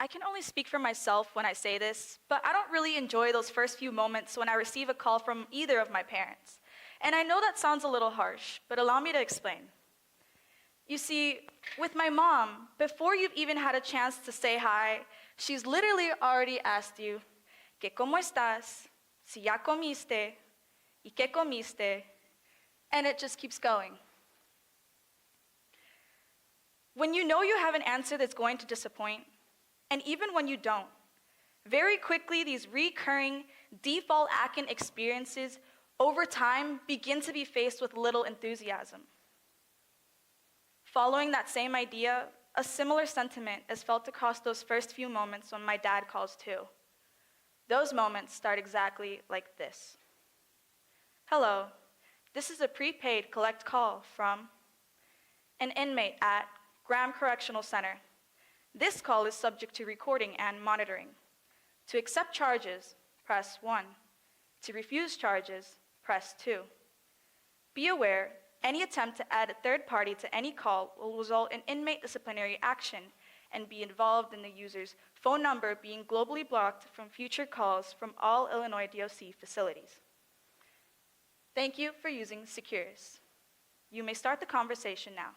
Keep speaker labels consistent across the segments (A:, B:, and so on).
A: I can only speak for myself when I say this, but I don't really enjoy those first few moments when I receive a call from either of my parents. And I know that sounds a little harsh, but allow me to explain. You see, with my mom, before you've even had a chance to say hi, she's literally already asked you, ¿Qué cómo estás? Si ya comiste? ¿Y qué comiste? And it just keeps going. When you know you have an answer that's going to disappoint, and even when you don't, very quickly these recurring default Akin experiences over time begin to be faced with little enthusiasm. Following that same idea, a similar sentiment is felt across those first few moments when my dad calls too. Those moments start exactly like this. Hello, this is a prepaid collect call from an inmate at Graham Correctional Center. This call is subject to recording and monitoring. To accept charges, press 1. To refuse charges, press 2. Be aware, any attempt to add a third party to any call will result in inmate disciplinary action and be involved in the user's phone number being globally blocked from future calls from all Illinois DOC facilities. Thank you for using Securus. You may start the conversation now.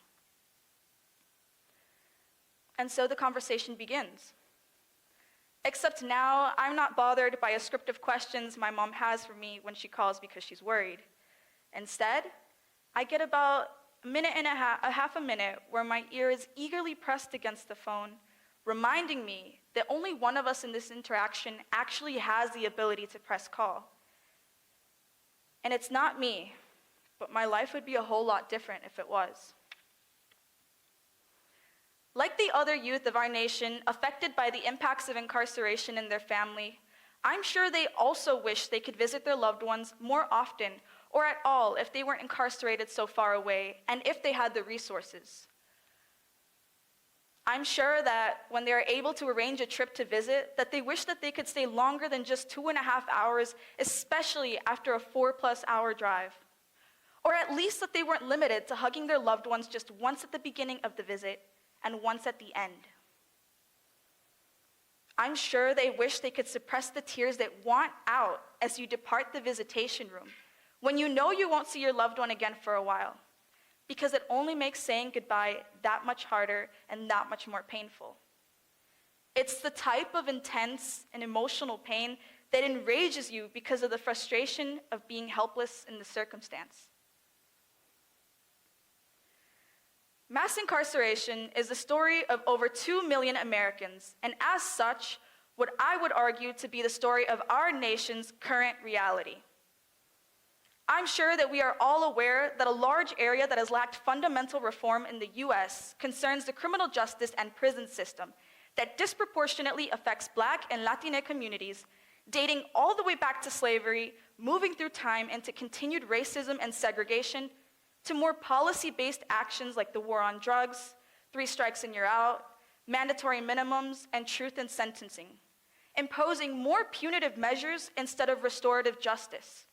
A: And so the conversation begins. Except now, I'm not bothered by a script of questions my mom has for me when she calls because she's worried. Instead, I get about half a minute where my ear is eagerly pressed against the phone, reminding me that only one of us in this interaction actually has the ability to press call. And it's not me, but my life would be a whole lot different if it was. Like the other youth of our nation affected by the impacts of incarceration in their family, I'm sure they also wish they could visit their loved ones more often or at all if they weren't incarcerated so far away and if they had the resources. I'm sure that when they're able to arrange a trip to visit, that they wish that they could stay longer than just 2.5 hours, especially after a 4+ hour drive. Or at least that they weren't limited to hugging their loved ones just once at the beginning of the visit and once at the end. I'm sure they wish they could suppress the tears that want out as you depart the visitation room, when you know you won't see your loved one again for a while, because it only makes saying goodbye that much harder and that much more painful. It's the type of intense and emotional pain that enrages you because of the frustration of being helpless in the circumstance. Mass incarceration is the story of over 2 million Americans, and as such, what I would argue to be the story of our nation's current reality. I'm sure that we are all aware that a large area that has lacked fundamental reform in the US concerns the criminal justice and prison system that disproportionately affects Black and Latina communities, dating all the way back to slavery, moving through time into continued racism and segregation, to more policy-based actions like the war on drugs, 3 strikes and you're out, mandatory minimums, and truth in sentencing, imposing more punitive measures instead of restorative justice.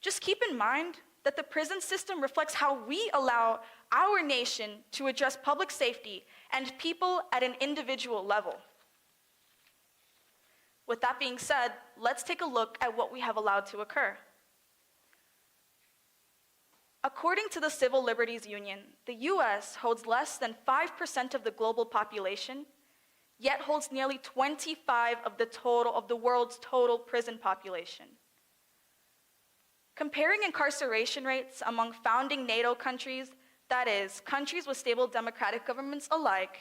A: Just keep in mind that the prison system reflects how we allow our nation to address public safety and people at an individual level. With that being said, let's take a look at what we have allowed to occur. According to the Civil Liberties Union, the US holds less than 5% of the global population, yet holds nearly 25% of the world's total prison population. Comparing incarceration rates among founding NATO countries, that is, countries with stable democratic governments alike,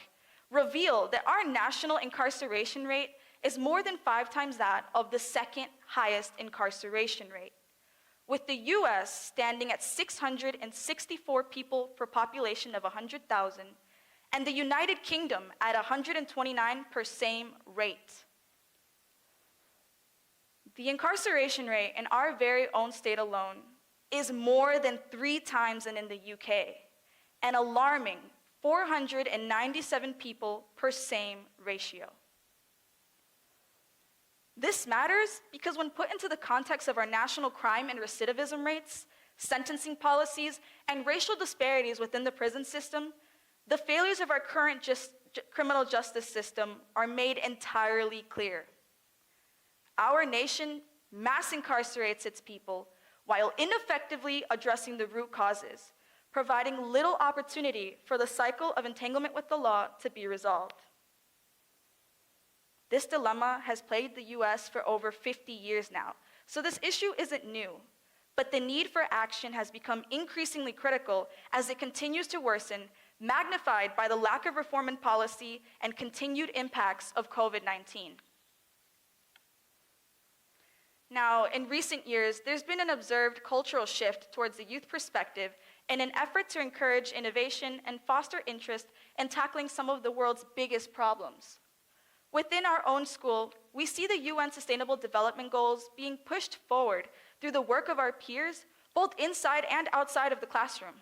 A: reveal that our national incarceration rate is more than 5 times that of the second highest incarceration rate, with the US standing at 664 people per population of 100,000, and the United Kingdom at 129 per same rate. The incarceration rate in our very own state alone is more than 3 times than in the UK, an alarming 497 people per same ratio. This matters because when put into the context of our national crime and recidivism rates, sentencing policies, and racial disparities within the prison system, the failures of our current criminal justice system are made entirely clear. Our nation mass incarcerates its people while ineffectively addressing the root causes, providing little opportunity for the cycle of entanglement with the law to be resolved. This dilemma has plagued the US for over 50 years now, so this issue isn't new, but the need for action has become increasingly critical as it continues to worsen, magnified by the lack of reform in policy and continued impacts of COVID-19. Now, in recent years, there's been an observed cultural shift towards the youth perspective in an effort to encourage innovation and foster interest in tackling some of the world's biggest problems. Within our own school, we see the UN Sustainable Development Goals being pushed forward through the work of our peers, both inside and outside of the classroom.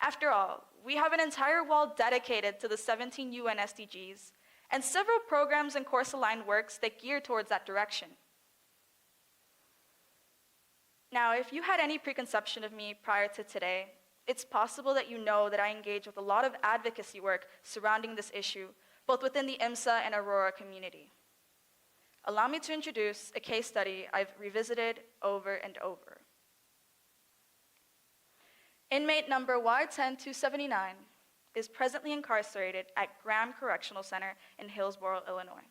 A: After all, we have an entire wall dedicated to the 17 UN SDGs and several programs and course-aligned works that gear towards that direction. Now, if you had any preconception of me prior to today, it's possible that you know that I engage with a lot of advocacy work surrounding this issue, both within the IMSA and Aurora community. Allow me to introduce a case study I've revisited over and over. Inmate number Y10279 is presently incarcerated at Graham Correctional Center in Hillsborough, Illinois.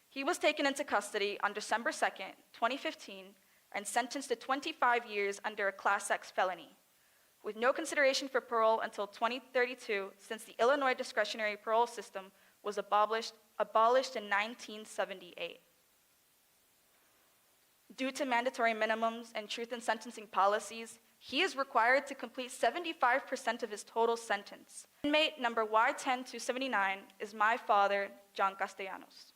A: He was taken into custody on December 2nd, 2015, and sentenced to 25 years under a Class X felony, with no consideration for parole until 2032, since the Illinois discretionary parole system was abolished in 1978. Due to mandatory minimums and truth in sentencing policies, he is required to complete 75% of his total sentence. Inmate number Y10279 is my father, John Castellanos.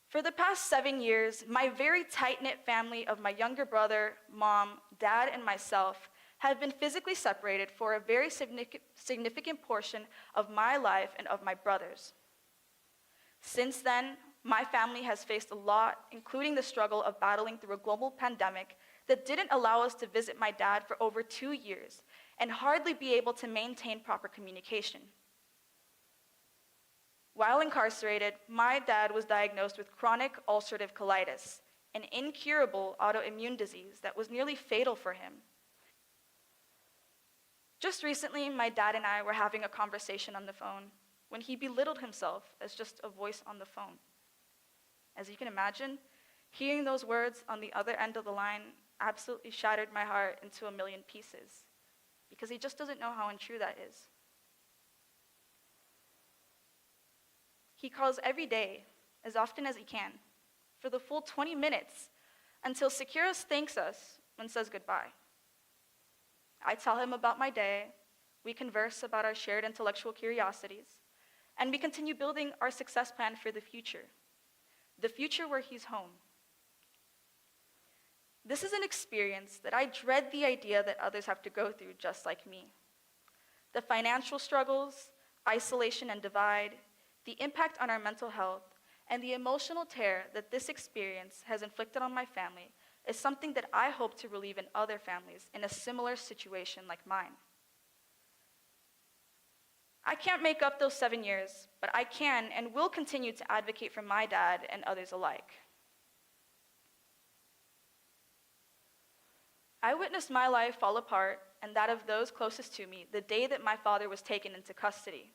A: For the past 7 years, my very tight-knit family of my younger brother, mom, dad, and myself have been physically separated for a very significant portion of my life and of my brother's. Since then, my family has faced a lot, including the struggle of battling through a global pandemic that didn't allow us to visit my dad for over 2 years and hardly be able to maintain proper communication. While incarcerated, my dad was diagnosed with chronic ulcerative colitis, an incurable autoimmune disease that was nearly fatal for him. Just recently, my dad and I were having a conversation on the phone when he belittled himself as just a voice on the phone. As you can imagine, hearing those words on the other end of the line absolutely shattered my heart into a million pieces, because he just doesn't know how untrue that is. He calls every day, as often as he can, for the full 20 minutes, until Seqirus thanks us and says goodbye. I tell him about my day, we converse about our shared intellectual curiosities, and we continue building our success plan for the future where he's home. This is an experience that I dread the idea that others have to go through just like me. The financial struggles, isolation and divide, the impact on our mental health, and the emotional tear that this experience has inflicted on my family is something that I hope to relieve in other families in a similar situation like mine. I can't make up those 7 years, but I can and will continue to advocate for my dad and others alike. I witnessed my life fall apart and that of those closest to me the day that my father was taken into custody.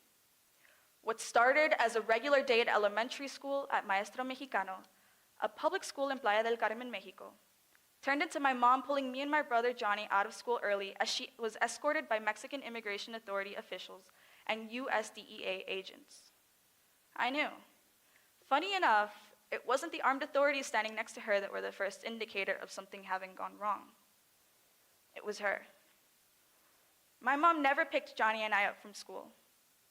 A: What started as a regular day at elementary school at Maestro Mexicano, a public school in Playa del Carmen, Mexico, turned into my mom pulling me and my brother Johnny out of school early as she was escorted by Mexican Immigration Authority officials and USDEA agents. I knew. Funny enough, it wasn't the armed authorities standing next to her that were the first indicator of something having gone wrong. It was her. My mom never picked Johnny and I up from school.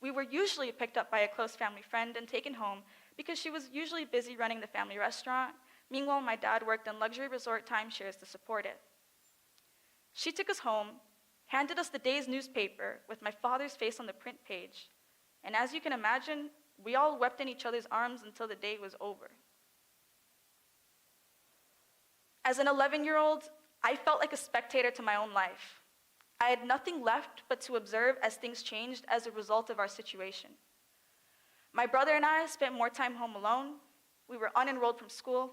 A: We were usually picked up by a close family friend and taken home because she was usually busy running the family restaurant. Meanwhile, my dad worked in luxury resort timeshares to support it. She took us home, handed us the day's newspaper with my father's face on the print page, and as you can imagine, we all wept in each other's arms until the day was over. As an 11-year-old, I felt like a spectator to my own life. I had nothing left but to observe as things changed as a result of our situation. My brother and I spent more time home alone. We were unenrolled from school.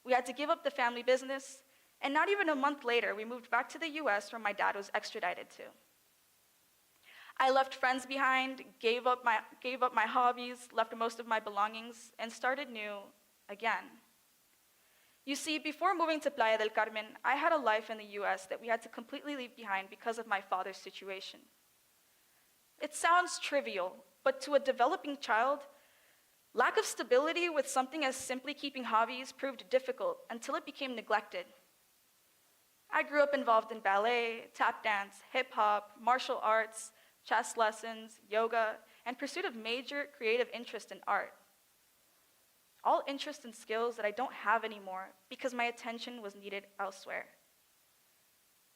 A: We had to give up the family business. And not even a month later, we moved back to the US where my dad was extradited to. I left friends behind, gave up my hobbies, left most of my belongings, and started new again. You see, before moving to Playa del Carmen, I had a life in the US that we had to completely leave behind because of my father's situation. It sounds trivial, but to a developing child, lack of stability with something as simply keeping hobbies proved difficult until it became neglected. I grew up involved in ballet, tap dance, hip hop, martial arts, chess lessons, yoga, and pursuit of major creative interest in art. All interests and skills that I don't have anymore because my attention was needed elsewhere.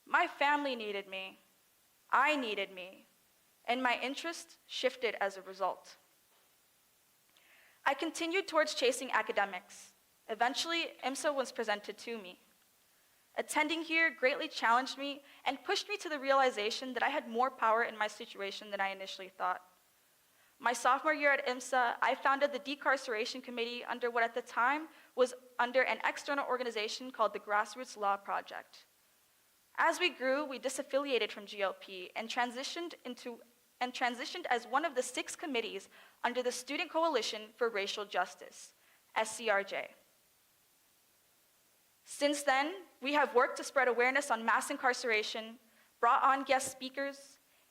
A: My family needed me, I needed me, and my interest shifted as a result. I continued towards chasing academics. Eventually, IMSA was presented to me. Attending here greatly challenged me and pushed me to the realization that I had more power in my situation than I initially thought. My sophomore year at IMSA, I founded the Decarceration Committee under what at the time was under an external organization called the Grassroots Law Project. As we grew, we disaffiliated from GLP and transitioned as one of the 6 committees under the Student Coalition for Racial Justice, SCRJ. Since then, we have worked to spread awareness on mass incarceration, brought on guest speakers,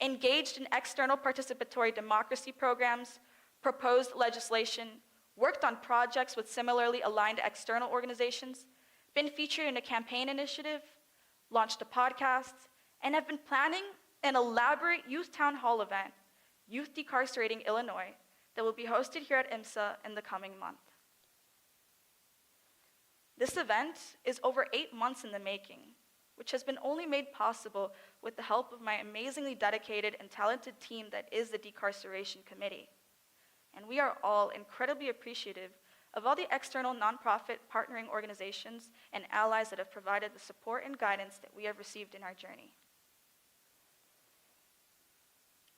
A: engaged in external participatory democracy programs, proposed legislation, worked on projects with similarly aligned external organizations, been featured in a campaign initiative, launched a podcast, and have been planning an elaborate youth town hall event, Youth Decarcerating Illinois, that will be hosted here at IMSA in the coming month. This event is over 8 months in the making, which has been only made possible with the help of my amazingly dedicated and talented team that is the Decarceration Committee. And we are all incredibly appreciative of all the external nonprofit partnering organizations and allies that have provided the support and guidance that we have received in our journey.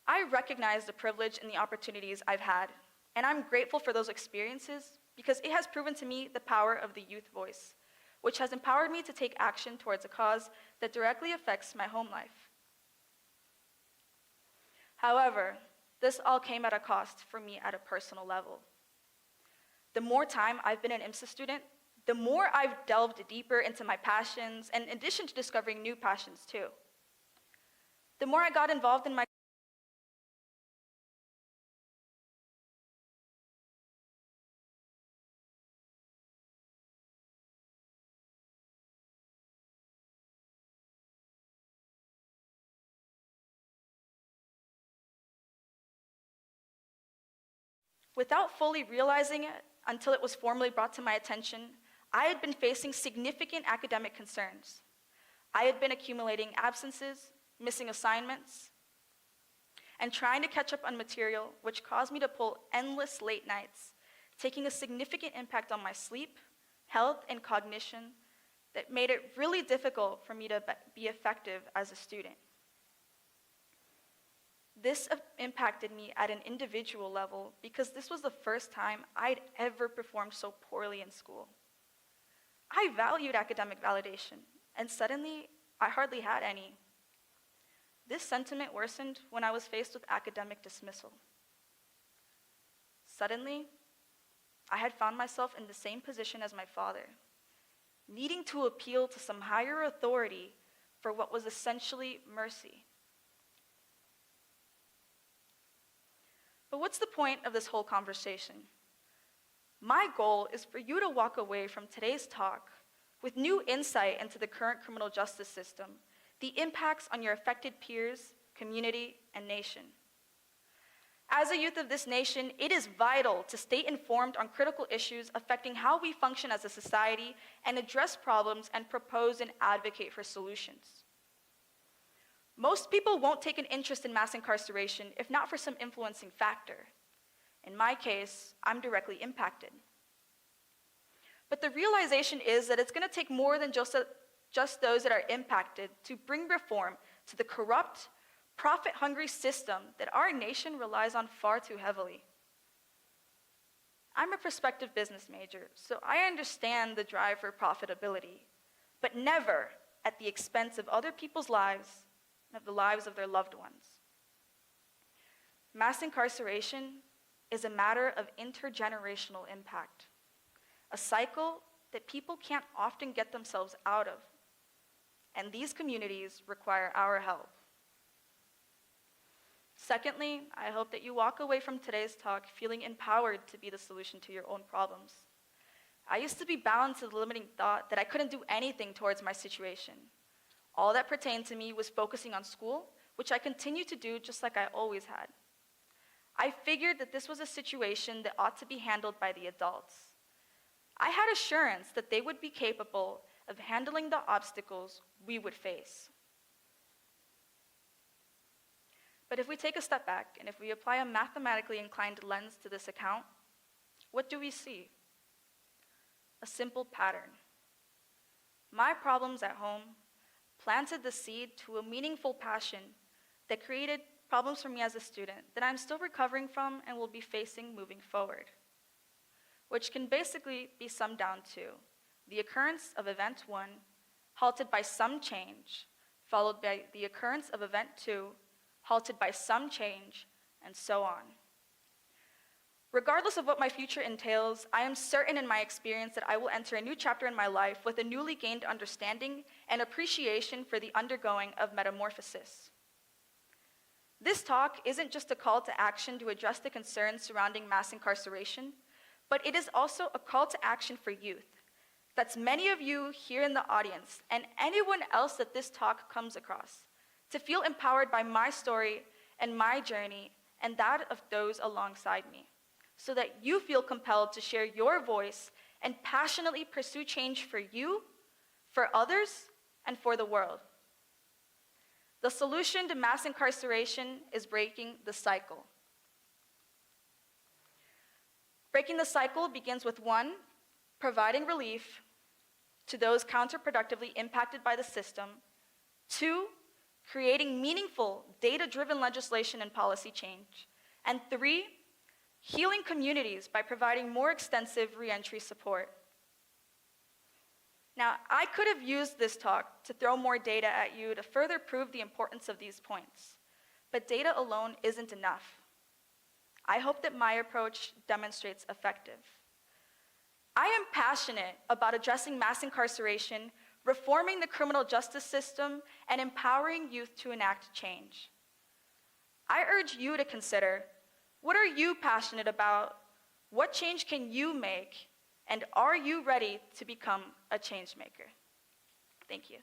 A: I recognize the privilege and the opportunities I've had, and I'm grateful for those experiences because it has proven to me the power of the youth voice, which has empowered me to take action towards a cause that directly affects my home life. However, this all came at a cost for me at a personal level. The more time I've been an IMSA student, the more I've delved deeper into my passions, and in addition to discovering new passions too. The more I got involved in my Without fully realizing it until it was formally brought to my attention, I had been facing significant academic concerns. I had been accumulating absences, missing assignments, and trying to catch up on material, which caused me to pull endless late nights, taking a significant impact on my sleep, health, and cognition that made it really difficult for me to be effective as a student. This impacted me at an individual level because this was the first time I'd ever performed so poorly in school. I valued academic validation, and suddenly I hardly had any. This sentiment worsened when I was faced with academic dismissal. Suddenly, I had found myself in the same position as my father, needing to appeal to some higher authority for what was essentially mercy. But what's the point of this whole conversation? My goal is for you to walk away from today's talk with new insight into the current criminal justice system, the impacts on your affected peers, community, and nation. As a youth of this nation, it is vital to stay informed on critical issues affecting how we function as a society and address problems and propose and advocate for solutions. Most people won't take an interest in mass incarceration if not for some influencing factor. In my case, I'm directly impacted. But the realization is that it's going to take more than just those that are impacted to bring reform to the corrupt, profit-hungry system that our nation relies on far too heavily. I'm a prospective business major, so I understand the drive for profitability, but never at the expense of other people's lives and of the lives of their loved ones. Mass incarceration is a matter of intergenerational impact, a cycle that people can't often get themselves out of, and these communities require our help. Secondly, I hope that you walk away from today's talk feeling empowered to be the solution to your own problems. I used to be bound to the limiting thought that I couldn't do anything towards my situation. All that pertained to me was focusing on school, which I continue to do just like I always had. I figured that this was a situation that ought to be handled by the adults. I had assurance that they would be capable of handling the obstacles we would face. But if we take a step back and if we apply a mathematically inclined lens to this account, what do we see? A simple pattern. My problems at home planted the seed to a meaningful passion that created problems for me as a student that I'm still recovering from and will be facing moving forward, which can basically be summed down to the occurrence of event 1, halted by some change, followed by the occurrence of event 2, halted by some change, and so on. Regardless of what my future entails, I am certain in my experience that I will enter a new chapter in my life with a newly gained understanding and appreciation for the undergoing of metamorphosis. This talk isn't just a call to action to address the concerns surrounding mass incarceration, but it is also a call to action for youth. That's many of you here in the audience and anyone else that this talk comes across, to feel empowered by my story and my journey and that of those alongside me, so that you feel compelled to share your voice and passionately pursue change for you, for others, and for the world. The solution to mass incarceration is breaking the cycle. Breaking the cycle begins with 1, providing relief to those counterproductively impacted by the system. 2, creating meaningful, data-driven legislation and policy change. And 3, healing communities by providing more extensive reentry support. Now, I could have used this talk to throw more data at you to further prove the importance of these points, but data alone isn't enough. I hope that my approach demonstrates effective. I am passionate about addressing mass incarceration, reforming the criminal justice system, and empowering youth to enact change. I urge you to consider, what are you passionate about? What change can you make? And are you ready to become a change maker? Thank you.